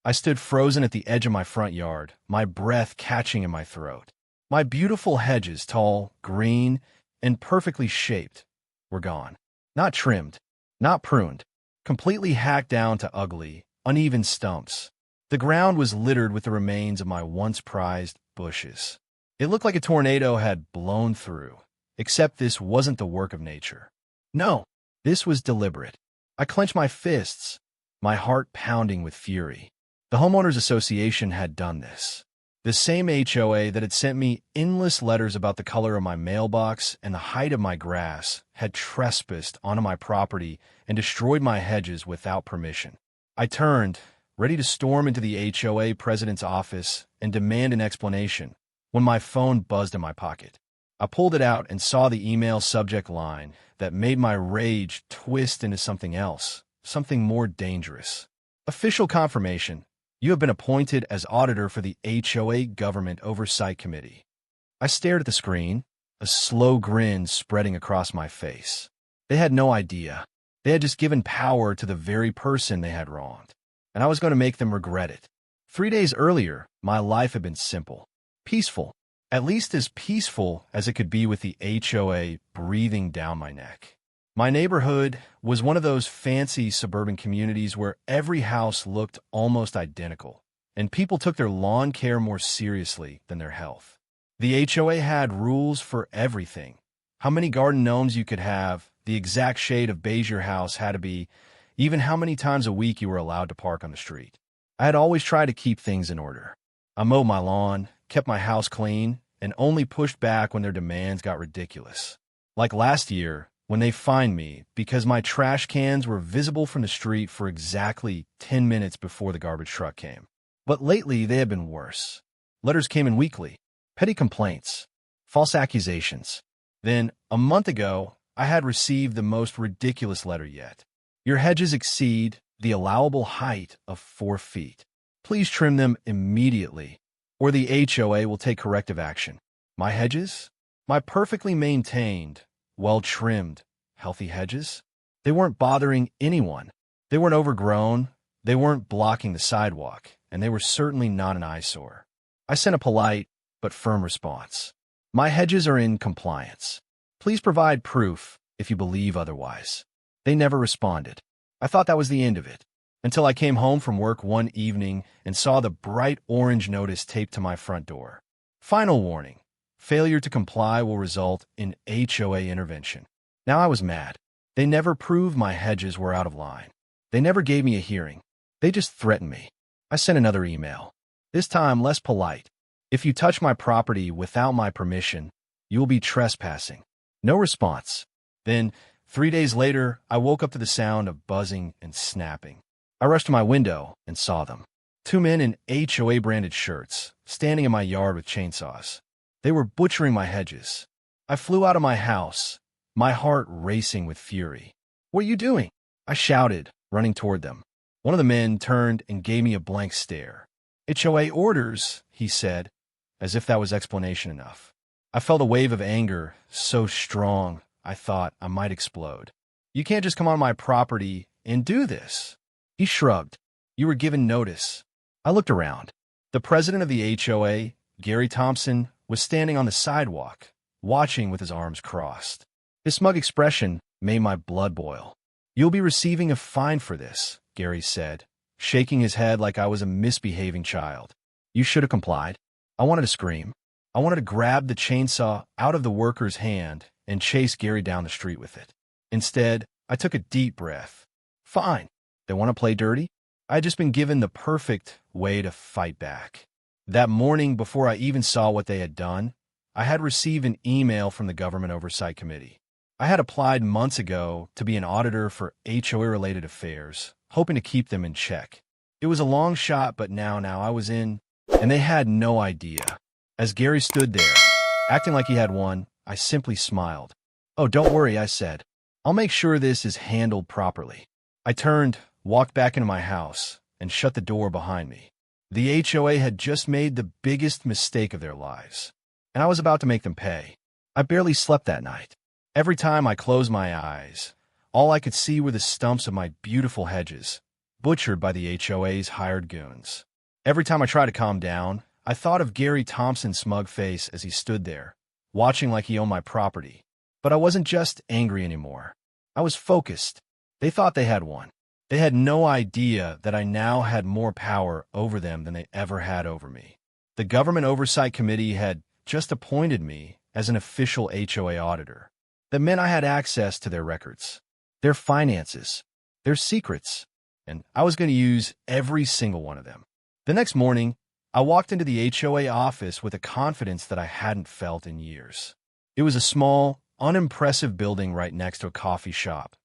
I stood frozen at the edge of my front yard, my breath catching in my throat. My beautiful hedges, tall, green, and perfectly shaped, were gone. Not trimmed, not pruned, completely hacked down to ugly, uneven stumps. The ground was littered with the remains of my once prized bushes. It looked like a tornado had blown through, except this wasn't the work of nature. No, this was deliberate. I clenched my fists, my heart pounding with fury. The Homeowners Association had done this. The same HOA that had sent me endless letters about the color of my mailbox and the height of my grass had trespassed onto my property and destroyed my hedges without permission. I turned, ready to storm into the HOA president's office and demand an explanation, when my phone buzzed in my pocket. I pulled it out and saw the email subject line that made my rage twist into something else, something more dangerous. Official confirmation. You have been appointed as auditor for the HOA Government Oversight Committee. I stared at the screen, a slow grin spreading across my face. They had no idea. They had just given power to the very person they had wronged, and I was going to make them regret it. 3 days earlier, my life had been simple, peaceful, at least as peaceful as it could be with the HOA breathing down my neck. My neighborhood was one of those fancy suburban communities where every house looked almost identical, and people took their lawn care more seriously than their health. The HOA had rules for everything. How many garden gnomes you could have, the exact shade of beige your house had to be, even how many times a week you were allowed to park on the street. I had always tried to keep things in order. I mowed my lawn, kept my house clean, and only pushed back when their demands got ridiculous. Like last year, when they fined me because my trash cans were visible from the street for exactly 10 minutes before the garbage truck came. But lately, they have been worse. Letters came in weekly, petty complaints, false accusations. Then, a month ago, I had received the most ridiculous letter yet. Your hedges exceed the allowable height of 4 feet. Please trim them immediately, or the HOA will take corrective action. My hedges? My perfectly maintained, well-trimmed, healthy hedges? They weren't bothering anyone. They weren't overgrown, they weren't blocking the sidewalk, and they were certainly not an eyesore. I sent a polite but firm response. My hedges are in compliance. Please provide proof if you believe otherwise. They never responded. I thought that was the end of it, until I came home from work one evening and saw the bright orange notice taped to my front door. Final warning. Failure to comply will result in HOA intervention. Now I was mad. They never proved my hedges were out of line. They never gave me a hearing. They just threatened me. I sent another email, this time less polite. If you touch my property without my permission, you will be trespassing. No response. Then, 3 days later, I woke up to the sound of buzzing and snapping. I rushed to my window and saw them. 2 men in HOA-branded shirts, standing in my yard with chainsaws. They were butchering my hedges. I flew out of my house, my heart racing with fury. What are you doing? I shouted, running toward them. One of the men turned and gave me a blank stare. HOA orders, he said, as if that was explanation enough. I felt a wave of anger, so strong I thought I might explode. You can't just come on my property and do this. He shrugged. You were given notice. I looked around. The president of the HOA, Gary Thompson, was standing on the sidewalk, watching with his arms crossed. His smug expression made my blood boil. You'll be receiving a fine for this, Gary said, shaking his head like I was a misbehaving child. You should have complied. I wanted to scream. I wanted to grab the chainsaw out of the worker's hand and chase Gary down the street with it. Instead, I took a deep breath. Fine. They want to play dirty? I had just been given the perfect way to fight back. That morning, before I even saw what they had done, I had received an email from the Government Oversight Committee. I had applied months ago to be an auditor for HOA-related affairs, hoping to keep them in check. It was a long shot, but now I was in, and they had no idea. As Gary stood there, acting like he had won, I simply smiled. Oh, don't worry, I said. I'll make sure this is handled properly. I turned, walked back into my house, and shut the door behind me. The HOA had just made the biggest mistake of their lives, and I was about to make them pay. I barely slept that night. Every time I closed my eyes, all I could see were the stumps of my beautiful hedges, butchered by the HOA's hired goons. Every time I tried to calm down, I thought of Gary Thompson's smug face as he stood there, watching like he owned my property. But I wasn't just angry anymore. I was focused. They thought they had one. They had no idea that I now had more power over them than they ever had over me. The Government Oversight Committee had just appointed me as an official HOA auditor. That meant I had access to their records, their finances, their secrets, and I was going to use every single one of them. The next morning, I walked into the HOA office with a confidence that I hadn't felt in years. It was a small, unimpressive building right next to a coffee shop.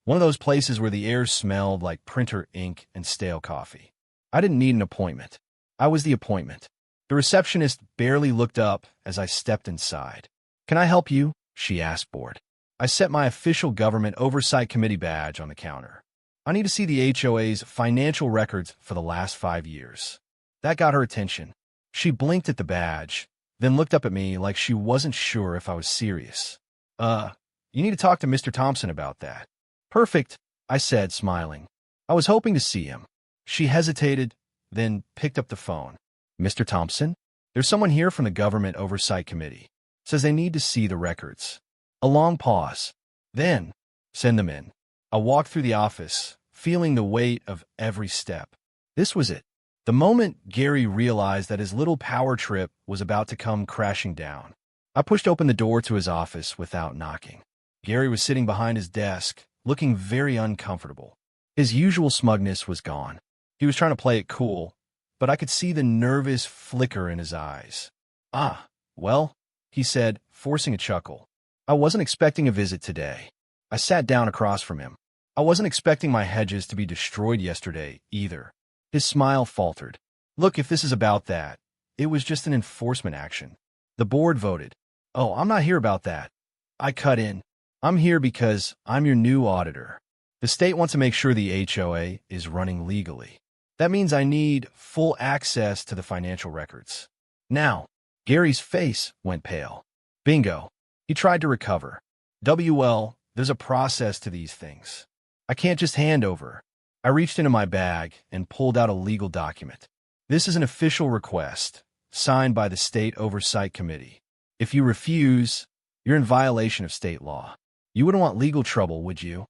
One of those places where the air smelled like printer ink and stale coffee. I didn't need an appointment. I was the appointment. The receptionist barely looked up as I stepped inside. "Can I help you?" she asked, bored. I set my official Government Oversight Committee badge on the counter. "I need to see the HOA's financial records for the last 5 years." That got her attention. She blinked at the badge, then looked up at me like she wasn't sure if I was serious. You need to talk to Mr. Thompson about that." "Perfect," I said, smiling. I was hoping to see him. She hesitated, then picked up the phone. "Mr. Thompson? There's someone here from the Government Oversight Committee. Says they need to see the records." A long pause. Then, "Send them in." I walked through the office, feeling the weight of every step. This was it. The moment Gary realized that his little power trip was about to come crashing down. I pushed open the door to his office without knocking. Gary was sitting behind his desk, looking very uncomfortable. His usual smugness was gone. He was trying to play it cool, but I could see the nervous flicker in his eyes. "Ah, well," he said, forcing a chuckle. "I wasn't expecting a visit today." I sat down across from him. "I wasn't expecting my hedges to be destroyed yesterday, either." His smile faltered. "Look, if this is about that, it was just an enforcement action. The board voted." "Oh, I'm not here about that." I cut in. "I'm here because I'm your new auditor. The state wants to make sure the HOA is running legally. That means I need full access to the financial records." Now, Gary's face went pale. Bingo. He tried to recover. "Well, there's a process to these things. I can't just hand over." I reached into my bag and pulled out a legal document. "This is an official request, signed by the State Oversight Committee. If you refuse, you're in violation of state law. You wouldn't want legal trouble, would you?"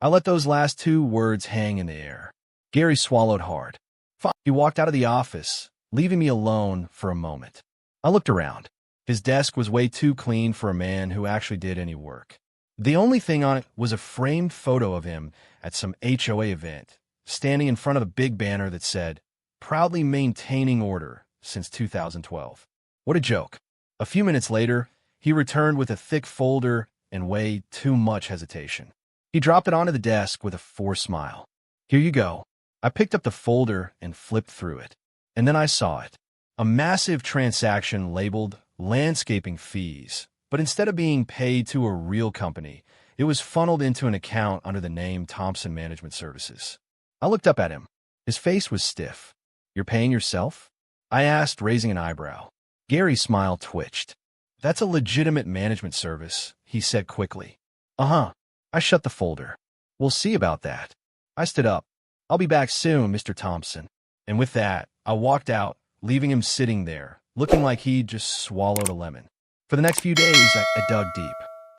I let those last 2 words hang in the air. Gary swallowed hard. Fine. He walked out of the office, leaving me alone for a moment. I looked around. His desk was way too clean for a man who actually did any work. The only thing on it was a framed photo of him at some HOA event, standing in front of a big banner that said, "Proudly maintaining order since 2012. What a joke. A few minutes later, he returned with a thick folder and way too much hesitation. He dropped it onto the desk with a forced smile. "Here you go." I picked up the folder and flipped through it. And then I saw it. A massive transaction labeled landscaping fees. But instead of being paid to a real company, it was funneled into an account under the name Thompson Management Services. I looked up at him. His face was stiff. "You're paying yourself?" I asked, raising an eyebrow. Gary's smile twitched. "That's a legitimate management service," he said quickly. "Uh-huh." I shut the folder. "We'll see about that." I stood up. "I'll be back soon, Mr. Thompson." And with that, I walked out, leaving him sitting there, looking like he'd just swallowed a lemon. For the next few days, I dug deep.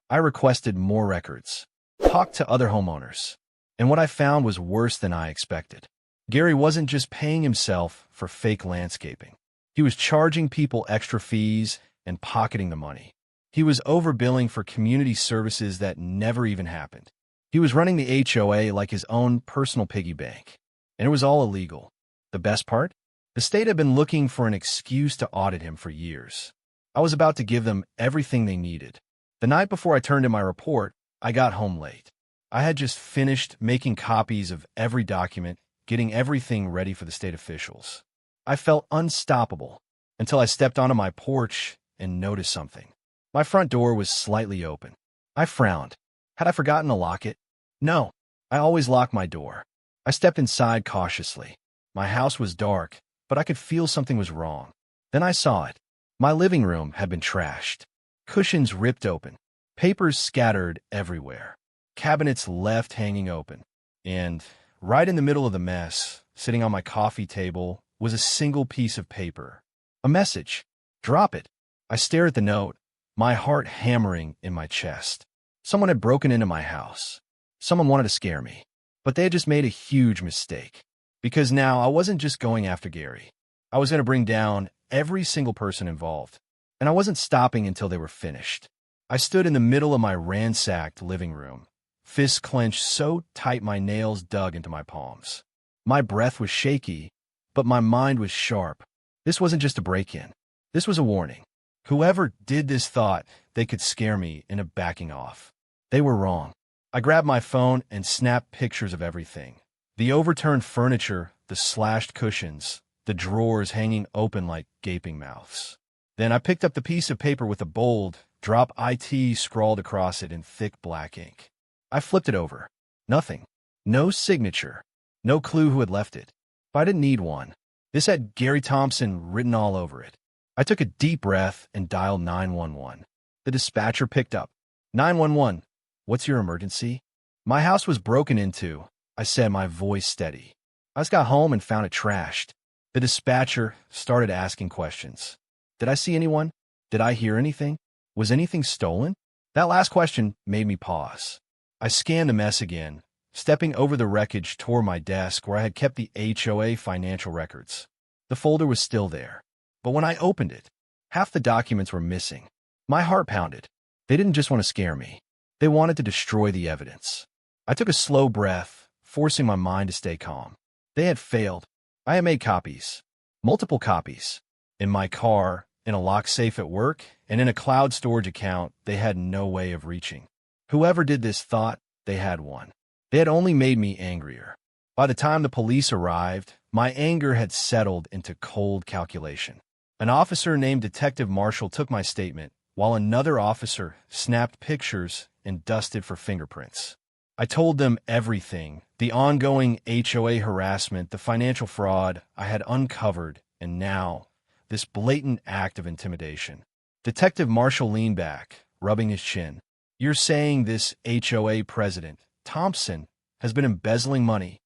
I requested more records, talked to other homeowners, and what I found was worse than I expected. Gary wasn't just paying himself for fake landscaping. He was charging people extra fees and pocketing the money. He was overbilling for community services that never even happened. He was running the HOA like his own personal piggy bank, and it was all illegal. The best part? The state had been looking for an excuse to audit him for years. I was about to give them everything they needed. The night before I turned in my report, I got home late. I had just finished making copies of every document, getting everything ready for the state officials. I felt unstoppable until I stepped onto my porch and noticed something. My front door was slightly open. I frowned. Had I forgotten to lock it? No, I always lock my door. I stepped inside cautiously. My house was dark, but I could feel something was wrong. Then I saw it. My living room had been trashed. Cushions ripped open. Papers scattered everywhere. Cabinets left hanging open. And right in the middle of the mess, sitting on my coffee table, was a single piece of paper. A message. Drop it. I stared at the note, my heart hammering in my chest. Someone had broken into my house. Someone wanted to scare me. But they had just made a huge mistake. Because now I wasn't just going after Gary. I was going to bring down every single person involved. And I wasn't stopping until they were finished. I stood in the middle of my ransacked living room, fists clenched so tight my nails dug into my palms. My breath was shaky, but my mind was sharp. This wasn't just a break-in. This was a warning. Whoever did this thought they could scare me into backing off. They were wrong. I grabbed my phone and snapped pictures of everything. The overturned furniture, the slashed cushions, the drawers hanging open like gaping mouths. Then I picked up the piece of paper with a bold, "Drop IT" scrawled across it in thick black ink. I flipped it over. Nothing. No signature. No clue who had left it. But I didn't need one. This had Gary Thompson written all over it. I took a deep breath and dialed 911. The dispatcher picked up. 911, what's your emergency? My house was broken into, I said, my voice steady. I just got home and found it trashed. The dispatcher started asking questions. Did I see anyone? Did I hear anything? Was anything stolen? That last question made me pause. I scanned the mess again, stepping over the wreckage toward my desk where I had kept the HOA financial records. The folder was still there. But when I opened it, half the documents were missing. My heart pounded. They didn't just want to scare me. They wanted to destroy the evidence. I took a slow breath, forcing my mind to stay calm. They had failed. I had made copies. Multiple copies. In my car, in a locked safe at work, and in a cloud storage account they had no way of reaching. Whoever did this thought they had won. They had only made me angrier. By the time the police arrived, my anger had settled into cold calculation. An officer named Detective Marshall took my statement, while another officer snapped pictures and dusted for fingerprints. I told them everything, the ongoing HOA harassment, the financial fraud I had uncovered, and now, this blatant act of intimidation. Detective Marshall leaned back, rubbing his chin. You're saying this HOA president, Thompson, has been embezzling money?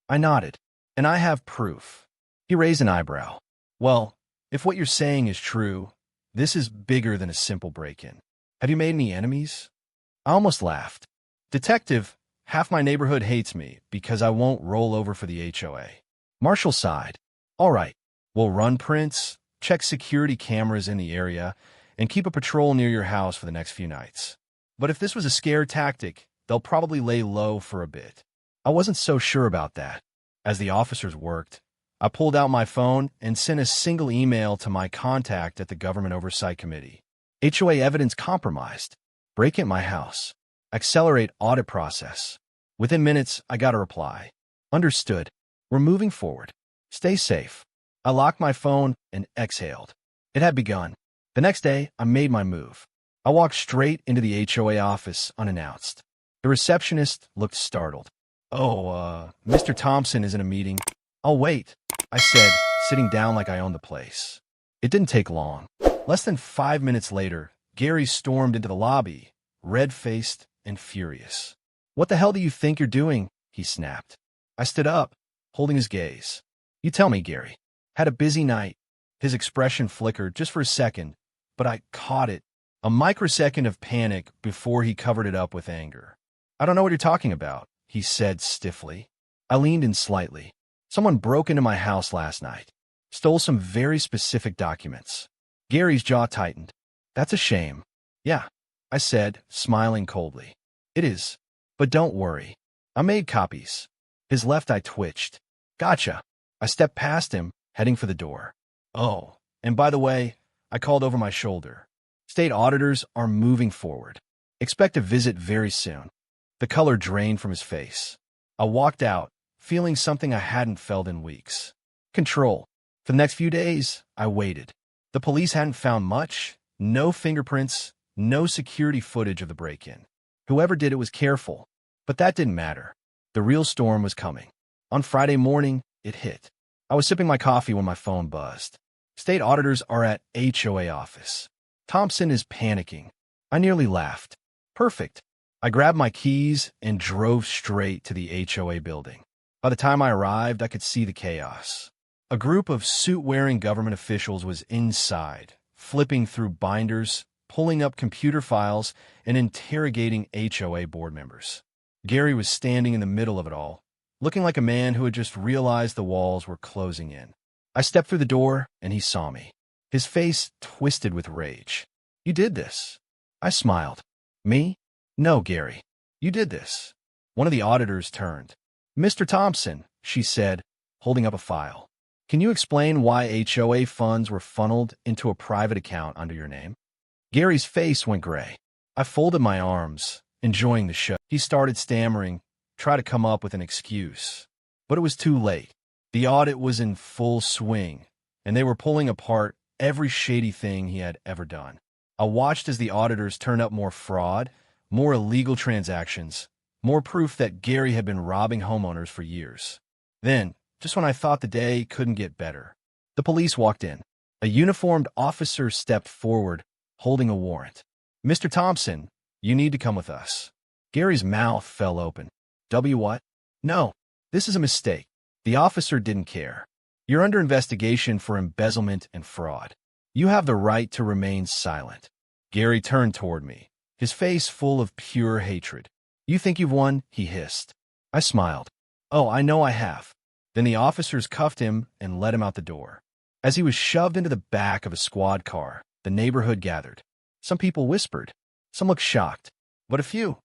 I nodded. And I have proof. He raised an eyebrow. Well, if what you're saying is true, this is bigger than a simple break-in. Have you made any enemies? I almost laughed. Detective, half my neighborhood hates me because I won't roll over for the HOA. Marshall sighed. All right, we'll run prints, check security cameras in the area, and keep a patrol near your house for the next few nights. But if this was a scare tactic, they'll probably lay low for a bit. I wasn't so sure about that. As the officers worked, I pulled out my phone and sent a single email to my contact at the Government Oversight Committee. HOA evidence compromised. Break in my house. Accelerate audit process. Within minutes, I got a reply. Understood. We're moving forward. Stay safe. I locked my phone and exhaled. It had begun. The next day, I made my move. I walked straight into the HOA office unannounced. The receptionist looked startled. Mr. Thompson is in a meeting. I'll wait, I said, sitting down like I owned the place. It didn't take long. Less than 5 minutes later, Gary stormed into the lobby, red-faced and furious. What the hell do you think you're doing? He snapped. I stood up, holding his gaze. You tell me, Gary. Had a busy night. His expression flickered just for a second, but I caught it. A microsecond of panic before he covered it up with anger. I don't know what you're talking about, he said stiffly. I leaned in slightly. Someone broke into my house last night. Stole some very specific documents. Gary's jaw tightened. That's a shame. Yeah, I said, smiling coldly. It is. But don't worry. I made copies. His left eye twitched. Gotcha. I stepped past him, heading for the door. Oh, and by the way, I called over my shoulder. State auditors are moving forward. Expect a visit very soon. The color drained from his face. I walked out, feeling something I hadn't felt in weeks. Control. For the next few days, I waited. The police hadn't found much. No fingerprints, no security footage of the break-in. Whoever did it was careful. But that didn't matter. The real storm was coming. On Friday morning, it hit. I was sipping my coffee when my phone buzzed. State auditors are at HOA office. Thompson is panicking. I nearly laughed. Perfect. I grabbed my keys and drove straight to the HOA building. By the time I arrived, I could see the chaos. A group of suit-wearing government officials was inside, flipping through binders, pulling up computer files, and interrogating HOA board members. Gary was standing in the middle of it all, looking like a man who had just realized the walls were closing in. I stepped through the door, and he saw me. His face twisted with rage. "You did this." I smiled. "Me? No, Gary. You did this." One of the auditors turned. "Mr. Thompson," she said, holding up a file. "Can you explain why HOA funds were funneled into a private account under your name?" Gary's face went gray. I folded my arms, enjoying the show. He started stammering, tried to come up with an excuse. But it was too late. The audit was in full swing, and they were pulling apart every shady thing he had ever done. I watched as the auditors turned up more fraud, more illegal transactions, more proof that Gary had been robbing homeowners for years. Then, just when I thought the day couldn't get better, the police walked in. A uniformed officer stepped forward, holding a warrant. "Mr. Thompson, you need to come with us." Gary's mouth fell open. What? "No, this is a mistake." The officer didn't care. "You're under investigation for embezzlement and fraud. You have the right to remain silent." Gary turned toward me, his face full of pure hatred. "You think you've won?" he hissed. I smiled. "Oh, I know I have." Then the officers cuffed him and let him out the door. As he was shoved into the back of a squad car, the neighborhood gathered. Some people whispered. Some looked shocked. But a few,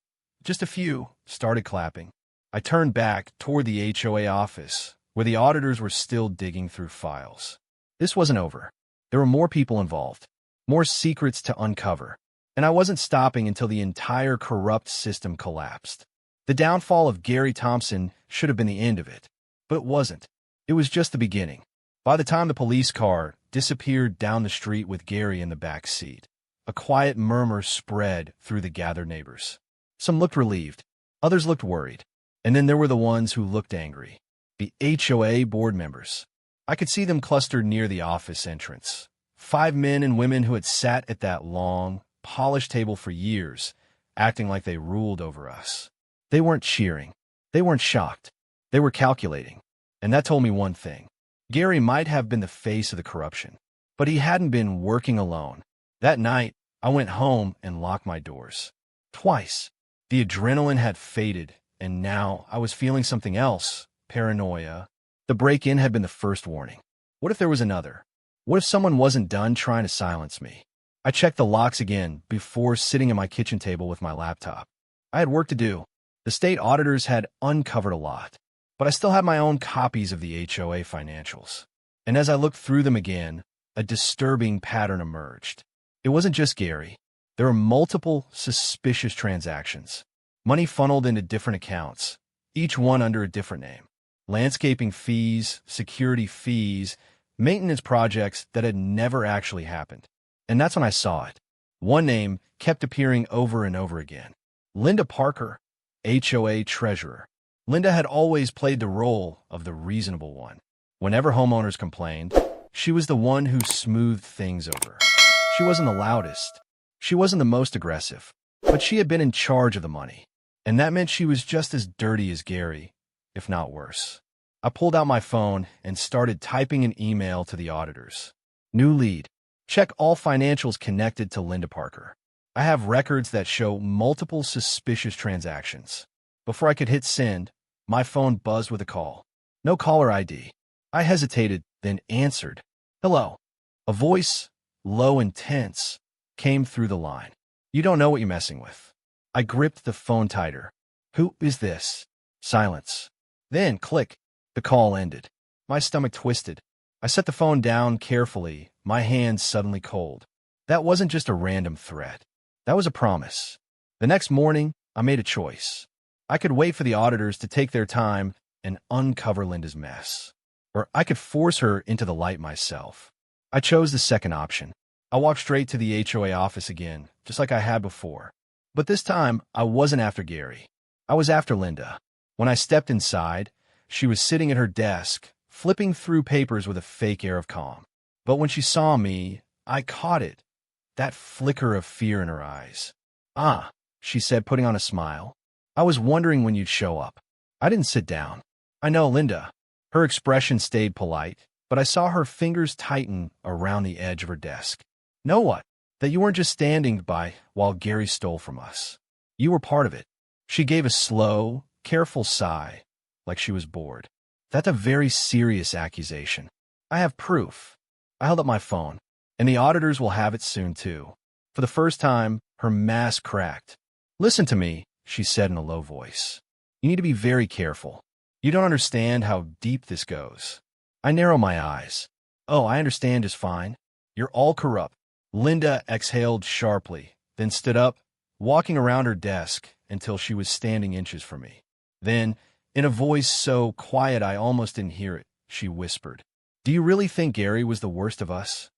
just a few, started clapping. I turned back toward the HOA office, where the auditors were still digging through files. This wasn't over. There were more people involved, more secrets to uncover, and I wasn't stopping until the entire corrupt system collapsed. The downfall of Gary Thompson should have been the end of it, but it wasn't. It was just the beginning. By the time the police car disappeared down the street with Gary in the back seat, a quiet murmur spread through the gathered neighbors. Some looked relieved, others looked worried, and then there were the ones who looked angry. The HOA board members. I could see them clustered near the office entrance. 5 men and women who had sat at that long, polished table for years, acting like they ruled over us. They weren't cheering. They weren't shocked. They were calculating. And that told me one thing. Gary might have been the face of the corruption, but he hadn't been working alone. That night, I went home and locked my doors. Twice. The adrenaline had faded, and now I was feeling something else. Paranoia. The break-in had been the first warning. What if there was another? What if someone wasn't done trying to silence me? I checked the locks again before sitting at my kitchen table with my laptop. I had work to do. The state auditors had uncovered a lot, but I still had my own copies of the HOA financials. And as I looked through them again, a disturbing pattern emerged. It wasn't just Gary. There were multiple suspicious transactions. Money funneled into different accounts, each one under a different name. Landscaping fees, security fees, maintenance projects that had never actually happened. And that's when I saw it. One name kept appearing over and over again. Linda Parker, HOA treasurer. Linda had always played the role of the reasonable one. Whenever homeowners complained, she was the one who smoothed things over. She wasn't the loudest. She wasn't the most aggressive. But she had been in charge of the money. And that meant she was just as dirty as Gary, if not worse. I pulled out my phone and started typing an email to the auditors. New lead. Check all financials connected to Linda Parker. I have records that show multiple suspicious transactions. Before I could hit send, my phone buzzed with a call. No caller ID. I hesitated, then answered. "Hello." A voice, low and tense, came through the line. "You don't know what you're messing with." I gripped the phone tighter. "Who is this?" Silence. Then, click. The call ended. My stomach twisted. I set the phone down carefully, my hands suddenly cold. That wasn't just a random threat. That was a promise. The next morning, I made a choice. I could wait for the auditors to take their time and uncover Linda's mess. Or I could force her into the light myself. I chose the second option. I walked straight to the HOA office again, just like I had before. But this time, I wasn't after Gary. I was after Linda. When I stepped inside, she was sitting at her desk, flipping through papers with a fake air of calm. But when she saw me, I caught it. That flicker of fear in her eyes. "Ah," she said, putting on a smile. "I was wondering when you'd show up." I didn't sit down. I know, Linda. Her expression stayed polite, but I saw her fingers tighten around the edge of her desk. Know what? That you weren't just standing by while Gary stole from us. You were part of it. She gave a slow, careful sigh, like she was bored. That's a very serious accusation. I have proof. I held up my phone, and the auditors will have it soon, too. For the first time, her mask cracked. Listen to me, she said in a low voice. You need to be very careful. You don't understand how deep this goes. I narrow my eyes. Oh, I understand just fine. You're all corrupt. Linda exhaled sharply, then stood up, walking around her desk until she was standing inches from me. Then, in a voice so quiet I almost didn't hear it, she whispered, Do you really think Gary was the worst of us?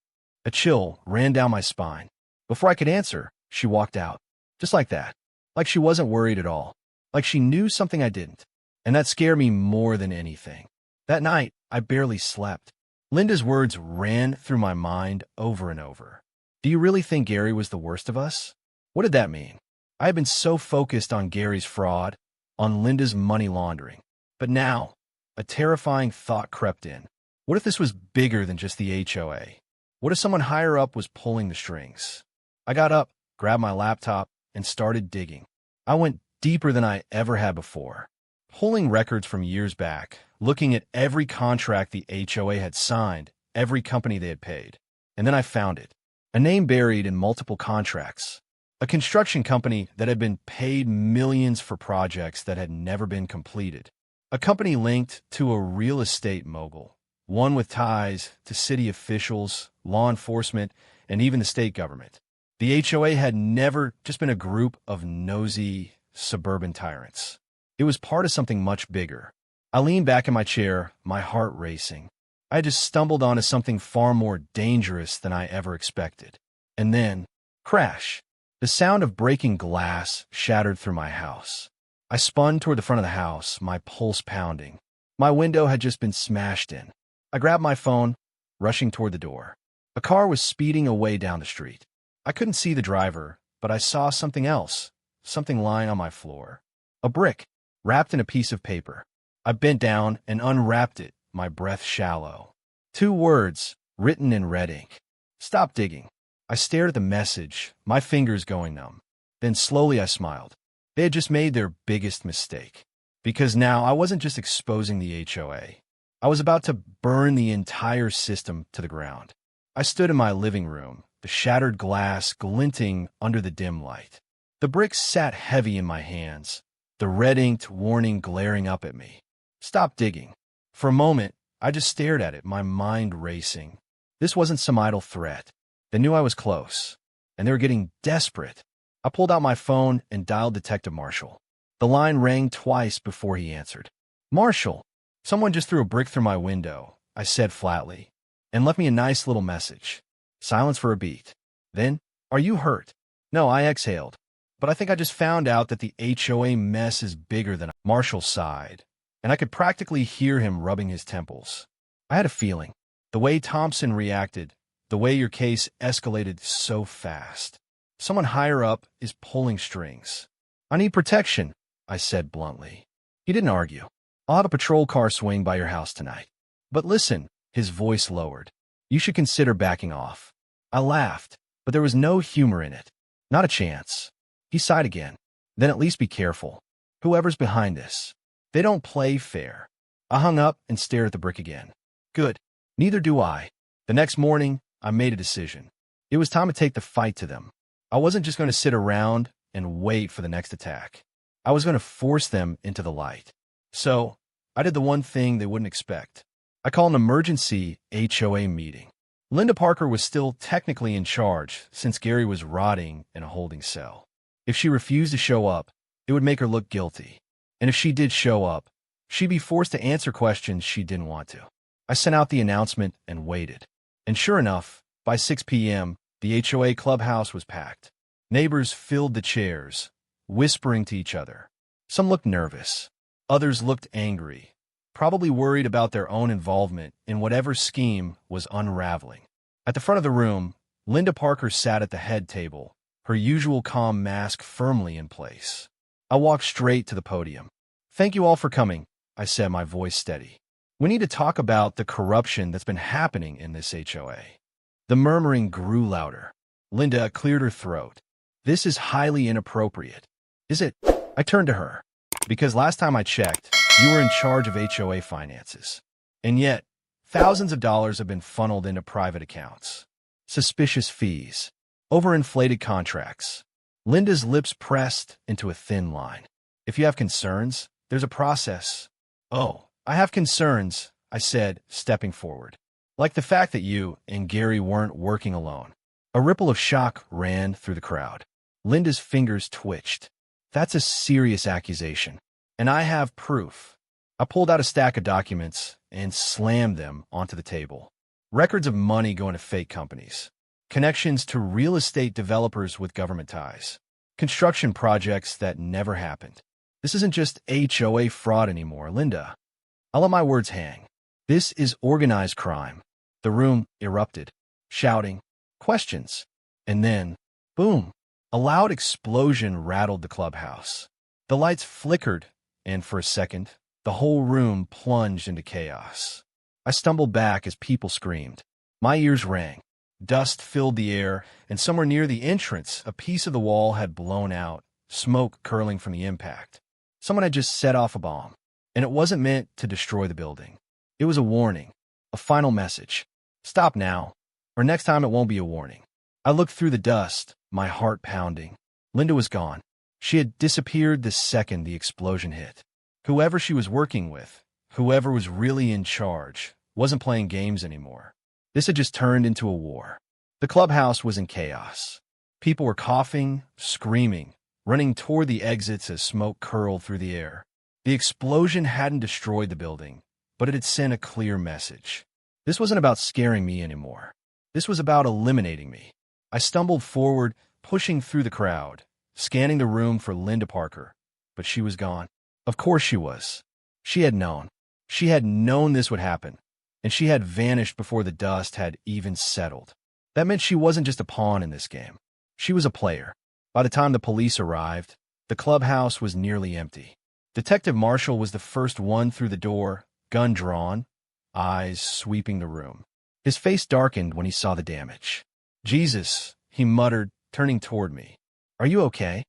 A chill ran down my spine. Before I could answer, she walked out. Just like that. Like she wasn't worried at all. Like she knew something I didn't. And that scared me more than anything. That night, I barely slept. Linda's words ran through my mind over and over. Do you really think Gary was the worst of us? What did that mean? I had been so focused on Gary's fraud, on Linda's money laundering. But now, a terrifying thought crept in. What if this was bigger than just the HOA? What if someone higher up was pulling the strings? I got up, grabbed my laptop, and started digging. I went deeper than I ever had before, pulling records from years back, looking at every contract the HOA had signed, every company they had paid. And then I found it. A name buried in multiple contracts. A construction company that had been paid millions for projects that had never been completed. A company linked to a real estate mogul, one with ties to city officials, law enforcement, and even the state government. The HOA had never just been a group of nosy suburban tyrants. It was part of something much bigger. I leaned back in my chair, my heart racing. I had just stumbled onto something far more dangerous than I ever expected. And then, crash. The sound of breaking glass shattered through my house. I spun toward the front of the house, my pulse pounding. My window had just been smashed in. I grabbed my phone, rushing toward the door. A car was speeding away down the street. I couldn't see the driver, but I saw something else, something lying on my floor. A brick, wrapped in a piece of paper. I bent down and unwrapped it, my breath shallow. 2 words, written in red ink. Stop digging. I stared at the message, my fingers going numb. Then slowly I smiled. They had just made their biggest mistake. Because now I wasn't just exposing the HOA. I was about to burn the entire system to the ground. I stood in my living room, the shattered glass glinting under the dim light. The bricks sat heavy in my hands, the red-inked warning glaring up at me. Stop digging. For a moment, I just stared at it, my mind racing. This wasn't some idle threat. They knew I was close, and they were getting desperate. I pulled out my phone and dialed Detective Marshall. The line rang twice before he answered. Marshall, someone just threw a brick through my window, I said flatly, and left me a nice little message. Silence for a beat. Then, are you hurt? No, I exhaled. But I think I just found out that the HOA mess is bigger than Marshall sighed, and I could practically hear him rubbing his temples. I had a feeling. The way Thompson reacted, the way your case escalated so fast. Someone higher up is pulling strings. I need protection, I said bluntly. He didn't argue. I'll have a patrol car swing by your house tonight. But listen, his voice lowered. You should consider backing off. I laughed, but there was no humor in it. Not a chance. He sighed again. Then at least be careful. Whoever's behind this. They don't play fair. I hung up and stared at the brick again. Good. Neither do I. The next morning, I made a decision. It was time to take the fight to them. I wasn't just going to sit around and wait for the next attack. I was going to force them into the light. So, I did the one thing they wouldn't expect. I called an emergency HOA meeting. Linda Parker was still technically in charge since Gary was rotting in a holding cell. If she refused to show up, it would make her look guilty. And if she did show up, she'd be forced to answer questions she didn't want to. I sent out the announcement and waited. And sure enough, by 6 p.m., the HOA clubhouse was packed. Neighbors filled the chairs, whispering to each other. Some looked nervous. Others looked angry, probably worried about their own involvement in whatever scheme was unraveling. At the front of the room, Linda Parker sat at the head table, her usual calm mask firmly in place. I walked straight to the podium. Thank you all for coming, I said, my voice steady. We need to talk about the corruption that's been happening in this HOA. The murmuring grew louder. Linda cleared her throat. This is highly inappropriate. Is it? I turned to her. Because last time I checked, you were in charge of HOA finances. And yet, thousands of dollars have been funneled into private accounts. Suspicious fees. Overinflated contracts. Linda's lips pressed into a thin line. If you have concerns, there's a process. Oh, I have concerns, I said, stepping forward. Like the fact that you and Gary weren't working alone. A ripple of shock ran through the crowd. Linda's fingers twitched. That's a serious accusation. And I have proof. I pulled out a stack of documents and slammed them onto the table. Records of money going to fake companies. Connections to real estate developers with government ties. Construction projects that never happened. This isn't just HOA fraud anymore, Linda. I'll let my words hang. This is organized crime. The room erupted, shouting, questions. And then, boom, a loud explosion rattled the clubhouse. The lights flickered, and for a second, the whole room plunged into chaos. I stumbled back as people screamed. My ears rang. Dust filled the air, and somewhere near the entrance, a piece of the wall had blown out, smoke curling from the impact. Someone had just set off a bomb, and it wasn't meant to destroy the building. It was a warning, a final message. Stop now, or next time it won't be a warning. I looked through the dust, my heart pounding. Linda was gone. She had disappeared the second the explosion hit. Whoever she was working with, whoever was really in charge, wasn't playing games anymore. This had just turned into a war. The clubhouse was in chaos. People were coughing, screaming, running toward the exits as smoke curled through the air. The explosion hadn't destroyed the building, but it had sent a clear message. This wasn't about scaring me anymore. This was about eliminating me. I stumbled forward, pushing through the crowd, scanning the room for Linda Parker, but she was gone. Of course she was. She had known. She had known this would happen, and she had vanished before the dust had even settled. That meant she wasn't just a pawn in this game. She was a player. By the time the police arrived, the clubhouse was nearly empty. Detective Marshall was the first one through the door, gun drawn, eyes sweeping the room. His face darkened when he saw the damage. Jesus, he muttered, turning toward me. Are you okay?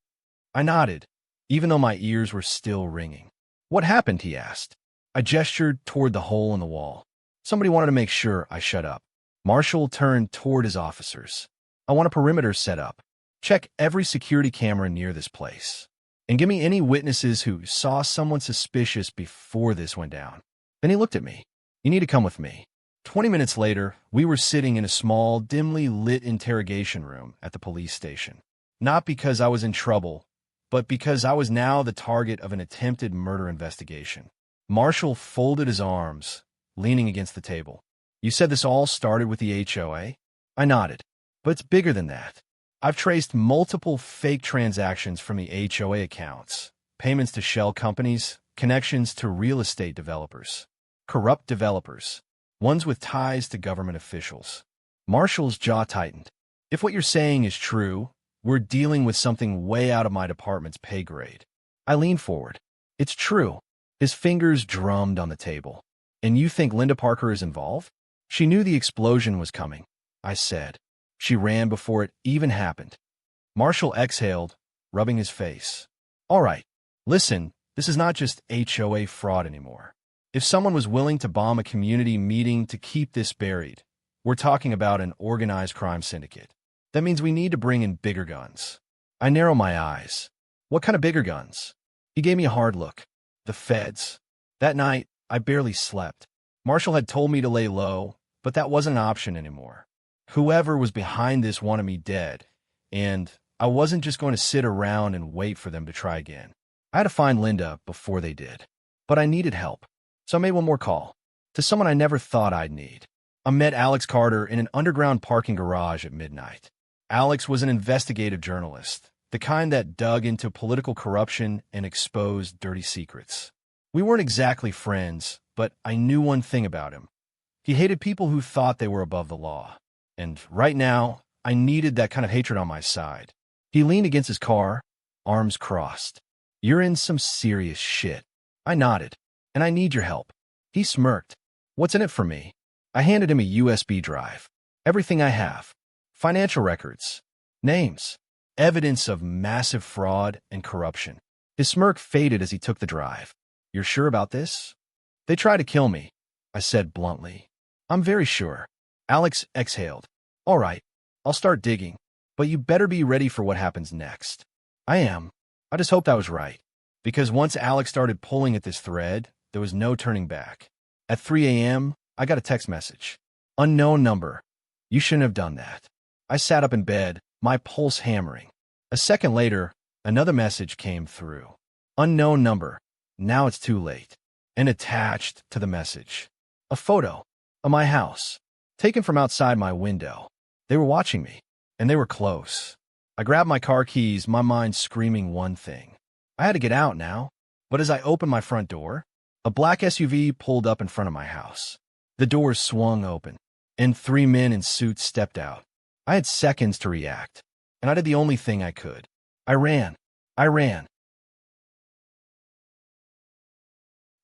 I nodded, even though my ears were still ringing. What happened? He asked. I gestured toward the hole in the wall. Somebody wanted to make sure I shut up. Marshall turned toward his officers. I want a perimeter set up. Check every security camera near this place. And give me any witnesses who saw someone suspicious before this went down. Then he looked at me. You need to come with me. 20 minutes later, we were sitting in a small, dimly lit interrogation room at the police station. Not because I was in trouble, but because I was now the target of an attempted murder investigation. Marshall folded his arms, leaning against the table. You said this all started with the HOA? I nodded. But it's bigger than that. I've traced multiple fake transactions from the HOA accounts, payments to shell companies, connections to real estate developers, corrupt developers, ones with ties to government officials. Marshall's jaw tightened. If what you're saying is true, we're dealing with something way out of my department's pay grade. I leaned forward. It's true. His fingers drummed on the table. And you think Linda Parker is involved? She knew the explosion was coming, I said. She ran before it even happened. Marshall exhaled, rubbing his face. All right, listen, this is not just HOA fraud anymore. If someone was willing to bomb a community meeting to keep this buried, we're talking about an organized crime syndicate. That means we need to bring in bigger guns. I narrowed my eyes. What kind of bigger guns? He gave me a hard look. The feds. That night, I barely slept. Marshall had told me to lay low, but that wasn't an option anymore. Whoever was behind this wanted me dead, and I wasn't just going to sit around and wait for them to try again. I had to find Linda before they did. But I needed help, so I made one more call, to someone I never thought I'd need. I met Alex Carter in an underground parking garage at midnight. Alex was an investigative journalist, the kind that dug into political corruption and exposed dirty secrets. We weren't exactly friends, but I knew one thing about him. He hated people who thought they were above the law. And right now, I needed that kind of hatred on my side. He leaned against his car, arms crossed. You're in some serious shit. I nodded. and I need your help." He smirked. "What's in it for me?" I handed him a USB drive. Everything I have. Financial records. Names. Evidence of massive fraud and corruption. His smirk faded as he took the drive. "You're sure about this?" "They tried to kill me," I said bluntly. "I'm very sure." Alex exhaled. "All right, I'll start digging, but you better be ready for what happens next." "I am. I just hoped I was right." Because once Alex started pulling at this thread, there was no turning back. At 3 a.m., I got a text message. "Unknown number. You shouldn't have done that." I sat up in bed, my pulse hammering. A second later, another message came through. "Unknown number. Now it's too late." And attached to the message, a photo of my house, taken from outside my window. They were watching me, and they were close. I grabbed my car keys, my mind screaming one thing. I had to get out now. But as I opened my front door, a black SUV pulled up in front of my house. The doors swung open, and 3 men in suits stepped out. I had seconds to react, and I did the only thing I could. I ran.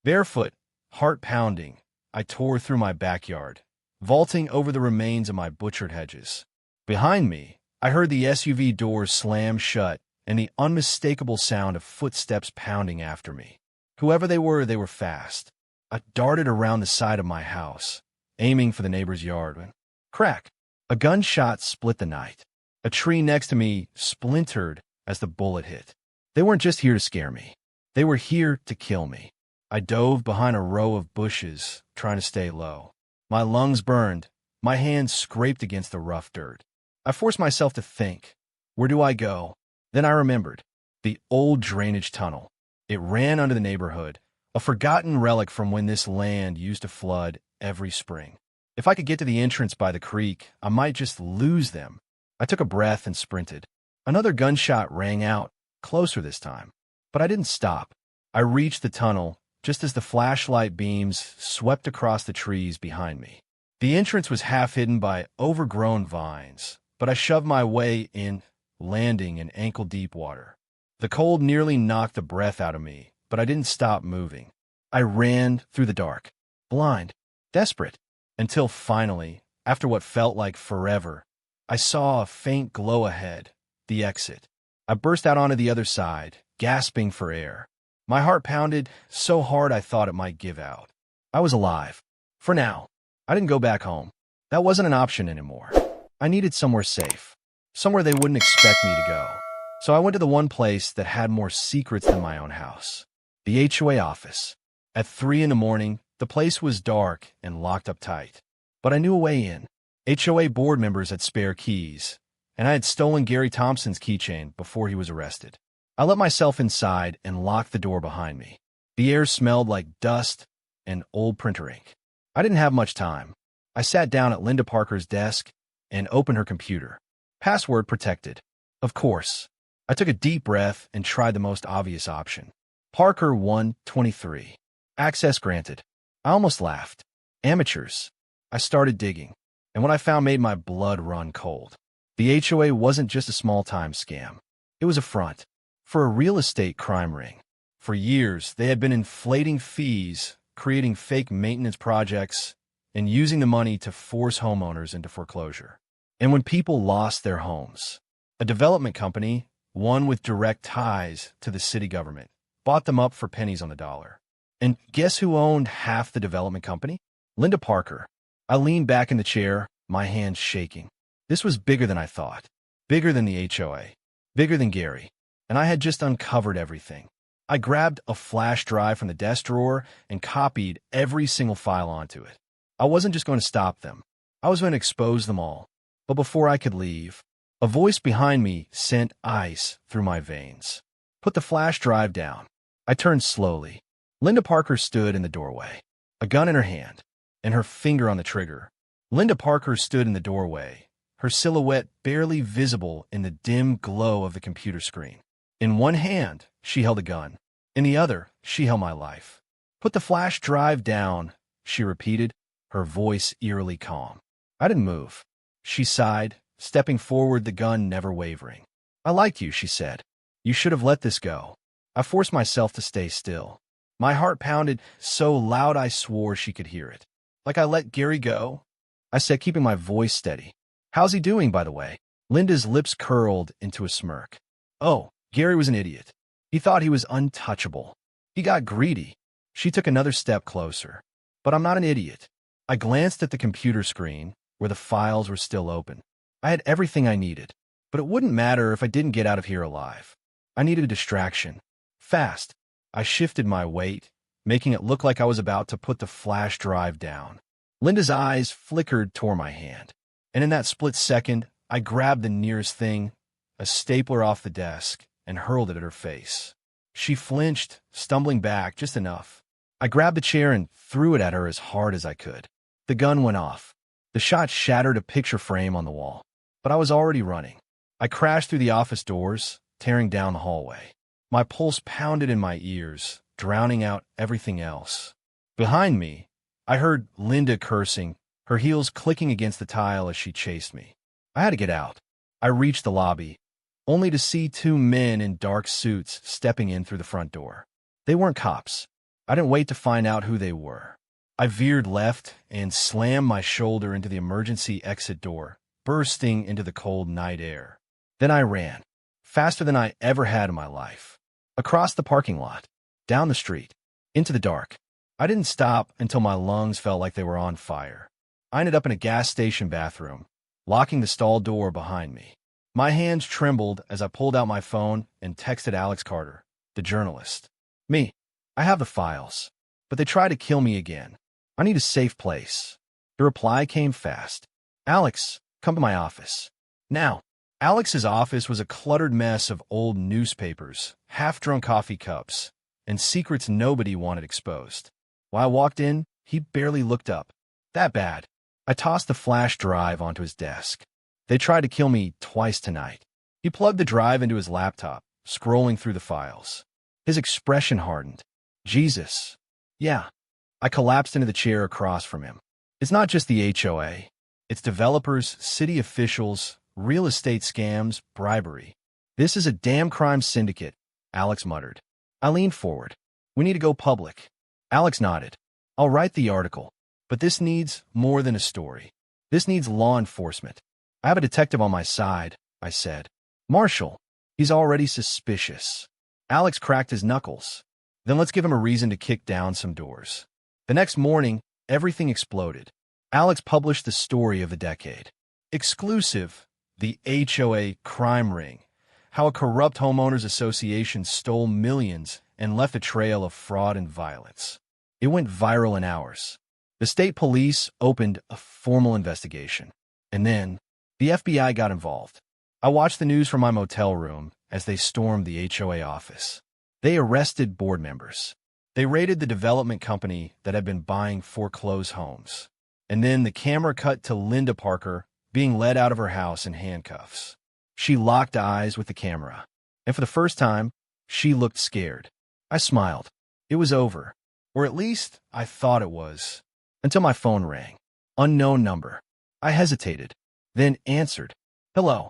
Barefoot, heart pounding, I tore through my backyard, vaulting over the remains of my butchered hedges. Behind me, I heard the SUV doors slam shut and the unmistakable sound of footsteps pounding after me. Whoever they were fast. I darted around the side of my house, aiming for the neighbor's yard when, crack, a gunshot split the night. A tree next to me splintered as the bullet hit. They weren't just here to scare me. They were here to kill me. I dove behind a row of bushes, trying to stay low. My lungs burned. My hands scraped against the rough dirt. I forced myself to think. Where do I go? Then I remembered. The old drainage tunnel. It ran under the neighborhood, a forgotten relic from when this land used to flood every spring. If I could get to the entrance by the creek, I might just lose them. I took a breath and sprinted. Another gunshot rang out, closer this time. But I didn't stop. I reached the tunnel just as the flashlight beams swept across the trees behind me. The entrance was half hidden by overgrown vines, but I shoved my way in, landing in ankle-deep water. The cold nearly knocked the breath out of me, but I didn't stop moving. I ran through the dark, blind, desperate, until finally, after what felt like forever, I saw a faint glow ahead, the exit. I burst out onto the other side, gasping for air. My heart pounded so hard I thought it might give out. I was alive. For now. I didn't go back home. That wasn't an option anymore. I needed somewhere safe. Somewhere they wouldn't expect me to go. So I went to the one place that had more secrets than my own house. The HOA office. At 3 in the morning, the place was dark and locked up tight. But I knew a way in. HOA board members had spare keys, and I had stolen Gary Thompson's keychain before he was arrested. I let myself inside and locked the door behind me. The air smelled like dust and old printer ink. I didn't have much time. I sat down at Linda Parker's desk and opened her computer. Password protected. Of course. I took a deep breath and tried the most obvious option. Parker 123. Access granted. I almost laughed. Amateurs. I started digging, and what I found made my blood run cold. The HOA wasn't just a small-time scam. It was a front for a real estate crime ring. For years, they had been inflating fees, creating fake maintenance projects, and using the money to force homeowners into foreclosure. And when people lost their homes, a development company, one with direct ties to the city government, bought them up for pennies on the dollar. And guess who owned half the development company? Linda Parker. I leaned back in the chair, my hands shaking. This was bigger than I thought. Bigger than the HOA. Bigger than Gary. And I had just uncovered everything. I grabbed a flash drive from the desk drawer and copied every single file onto it. I wasn't just going to stop them. I was going to expose them all. But before I could leave, a voice behind me sent ice through my veins. Put the flash drive down. I turned slowly. Linda Parker stood in the doorway, a gun in her hand, and her finger on the trigger. Linda Parker stood in the doorway, her silhouette barely visible in the dim glow of the computer screen. In one hand, she held a gun. In the other, she held my life. Put the flash drive down, she repeated, her voice eerily calm. I didn't move. She sighed, stepping forward, the gun never wavering. I liked you, she said. You should have let this go. I forced myself to stay still. My heart pounded so loud I swore she could hear it. Like I let Gary go? I said, keeping my voice steady. How's he doing, by the way? Linda's lips curled into a smirk. Oh, Gary was an idiot. He thought he was untouchable. He got greedy. She took another step closer. But I'm not an idiot. I glanced at the computer screen, where the files were still open. I had everything I needed, but it wouldn't matter if I didn't get out of here alive. I needed a distraction. Fast. I shifted my weight, making it look like I was about to put the flash drive down. Linda's eyes flickered toward my hand, and in that split second, I grabbed the nearest thing, a stapler off the desk, and hurled it at her face. She flinched, stumbling back just enough. I grabbed the chair and threw it at her as hard as I could. The gun went off. The shot shattered a picture frame on the wall, but I was already running. I crashed through the office doors, tearing down the hallway. My pulse pounded in my ears, drowning out everything else. Behind me, I heard Linda cursing, her heels clicking against the tile as she chased me. I had to get out. I reached the lobby, only to see two men in dark suits stepping in through the front door. They weren't cops. I didn't wait to find out who they were. I veered left and slammed my shoulder into the emergency exit door, bursting into the cold night air. Then I ran, faster than I ever had in my life. Across the parking lot, down the street, into the dark. I didn't stop until my lungs felt like they were on fire. I ended up in a gas station bathroom, locking the stall door behind me. My hands trembled as I pulled out my phone and texted Alex Carter, the journalist. Me. I have the files, but they tried to kill me again. I need a safe place. The reply came fast. Alex, come to my office. Now. Alex's office was a cluttered mess of old newspapers, half-drunk coffee cups, and secrets nobody wanted exposed. When I walked in, he barely looked up. That bad. I tossed the flash drive onto his desk. They tried to kill me twice tonight. He plugged the drive into his laptop, scrolling through the files. His expression hardened. Jesus. Yeah. I collapsed into the chair across from him. It's not just the HOA. It's developers, city officials, real estate scams, bribery. This is a damn crime syndicate, Alex muttered. I leaned forward. We need to go public. Alex nodded. I'll write the article, but this needs more than a story. This needs law enforcement. I have a detective on my side, I said. Marshall. He's already suspicious. Alex cracked his knuckles. Then let's give him a reason to kick down some doors. The next morning, everything exploded. Alex published the story of the decade. Exclusive. The HOA crime ring. How a corrupt homeowners association stole millions and left a trail of fraud and violence. It went viral in hours. The state police opened a formal investigation. And then, the FBI got involved. I watched the news from my motel room as they stormed the HOA office. They arrested board members. They raided the development company that had been buying foreclosed homes. And then the camera cut to Linda Parker being led out of her house in handcuffs. She locked eyes with the camera, and for the first time, she looked scared. I smiled. It was over, or at least I thought it was, until my phone rang. Unknown number. I hesitated, then answered. Hello.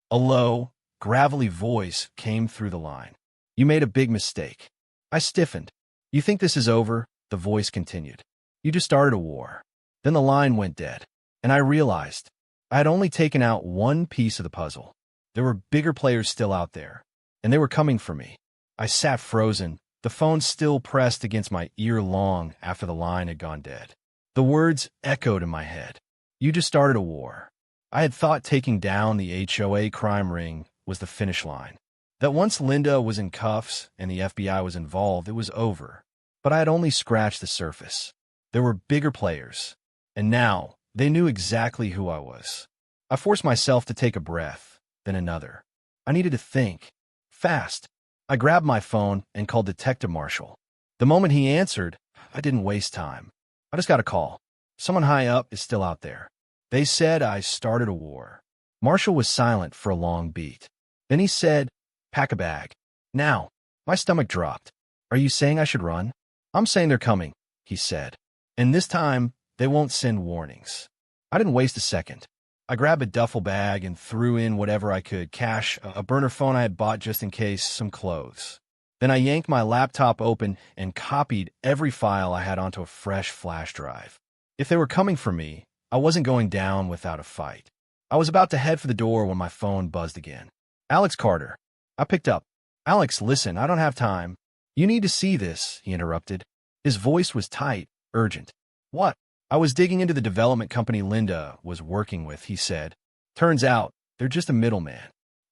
A low, gravelly voice came through the line. You made a big mistake. I stiffened. You think this is over? The voice continued. You just started a war. Then the line went dead, and I realized I had only taken out one piece of the puzzle. There were bigger players still out there, and they were coming for me. I sat frozen, the phone still pressed against my ear long after the line had gone dead. The words echoed in my head. You just started a war. I had thought taking down the HOA crime ring was the finish line. That once Linda was in cuffs and the FBI was involved, it was over. But I had only scratched the surface. There were bigger players, and now they knew exactly who I was. I forced myself to take a breath, then another. I needed to think. Fast. I grabbed my phone and called Detective Marshall. The moment he answered, I didn't waste time. I just got a call. Someone high up is still out there. They said I started a war. Marshall was silent for a long beat. Then he said, pack a bag. Now. My stomach dropped. Are you saying I should run? I'm saying they're coming, he said. And this time, they won't send warnings. I didn't waste a second. I grabbed a duffel bag and threw in whatever I could, cash, a burner phone I had bought just in case, some clothes. Then I yanked my laptop open and copied every file I had onto a fresh flash drive. If they were coming for me, I wasn't going down without a fight. I was about to head for the door when my phone buzzed again. Alex Carter. I picked up. Alex, listen, I don't have time. You need to see this, he interrupted. His voice was tight, urgent. What? I was digging into the development company Linda was working with, he said. Turns out, they're just a middleman.